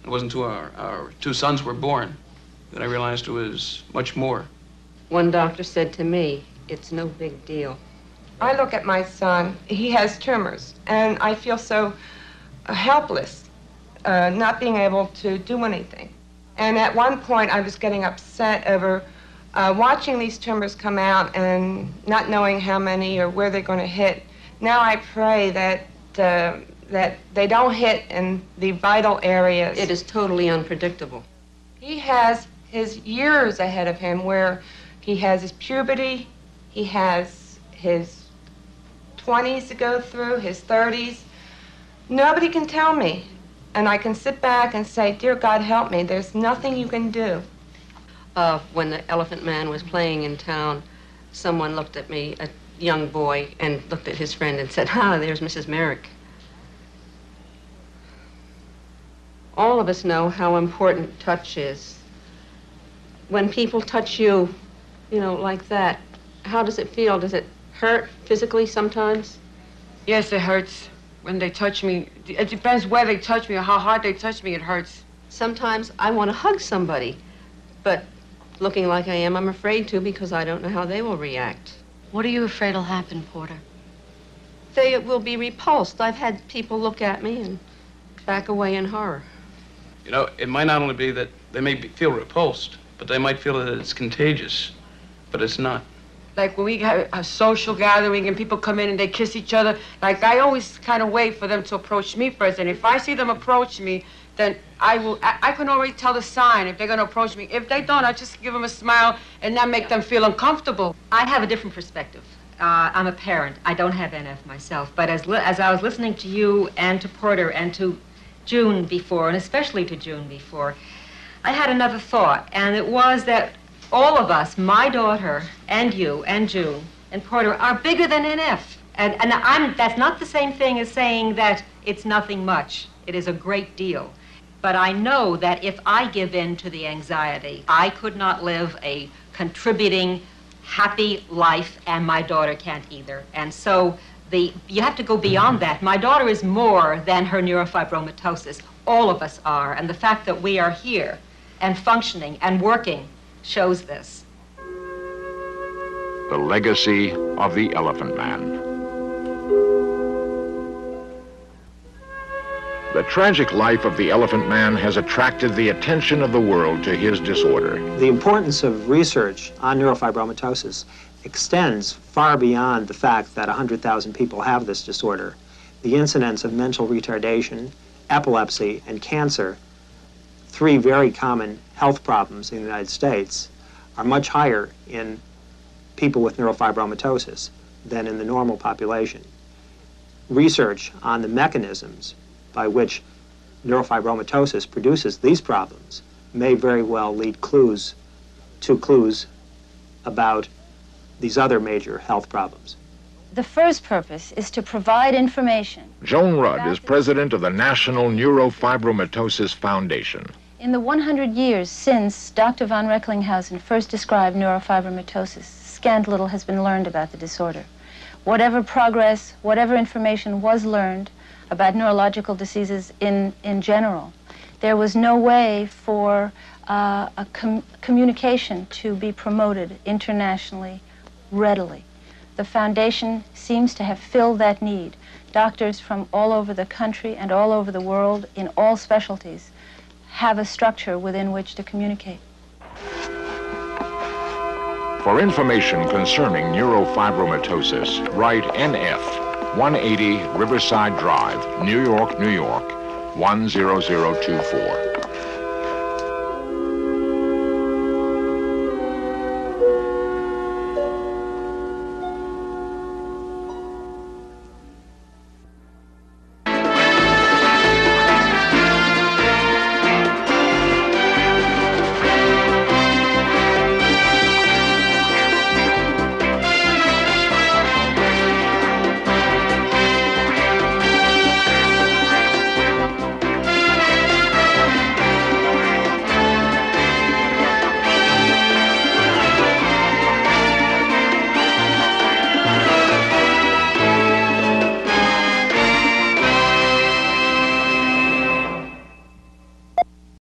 It wasn't until our two sons were born that I realized it was much more. One doctor said to me, it's no big deal. I look at my son, he has tumors, and I feel so helpless, not being able to do anything. And at one point, I was getting upset over watching these tumors come out and not knowing how many or where they're going to hit. Now I pray that they don't hit in the vital areas. It is totally unpredictable. He has his years ahead of him where he has his puberty, he has his 20s to go through, his 30s. Nobody can tell me. And I can sit back and say, dear God, help me. There's nothing you can do. When the Elephant Man was playing in town, someone looked at me, a young boy, and looked at his friend and said, there's Mrs. Merrick. All of us know how important touch is. When people touch you, like that, how does it feel? Does it hurt physically sometimes? Yes, it hurts when they touch me. It depends where they touch me or how hard they touch me, it hurts. Sometimes I want to hug somebody, but looking like I am, I'm afraid to because I don't know how they will react. What are you afraid will happen, Porter? They will be repulsed. I've had people look at me and back away in horror. It might not only be that they may feel repulsed, but they might feel that it's contagious, but it's not. Like when we have a social gathering and people come in and they kiss each other, like I always kind of wait for them to approach me first. And if I see them approach me, then I can already tell the sign if they're going to approach me. If they don't, I just give them a smile and not make them feel uncomfortable. I have a different perspective. I'm a parent. I don't have NF myself. But as I was listening to you and to Porter and to June before, and especially to June before, I had another thought. And it was that all of us, my daughter and you and June and Porter, are bigger than NF. And that's not the same thing as saying that it's nothing much. It is a great deal. But I know that if I give in to the anxiety, I could not live a contributing, happy life, and my daughter can't either. And so you have to go beyond that. My daughter is more than her neurofibromatosis. All of us are. And the fact that we are here and functioning and working shows this. The legacy of the Elephant Man. The tragic life of the Elephant Man has attracted the attention of the world to his disorder. The importance of research on neurofibromatosis extends far beyond the fact that 100,000 people have this disorder. The incidence of mental retardation, epilepsy, and cancer, three very common health problems in the United States, are much higher in people with neurofibromatosis than in the normal population. Research on the mechanisms by which neurofibromatosis produces these problems may very well lead to clues about these other major health problems. The first purpose is to provide information. Joan Rudd is president of the National Neurofibromatosis Foundation. In the 100 years since Dr. von Recklinghausen first described neurofibromatosis, scant little has been learned about the disorder. Whatever progress, whatever information was learned about neurological diseases in general, there was no way for communication to be promoted internationally readily. The foundation seems to have filled that need. Doctors from all over the country and all over the world in all specialties have a structure within which to communicate. For information concerning neurofibromatosis, write NF, 180 Riverside Drive, New York, New York, 10024.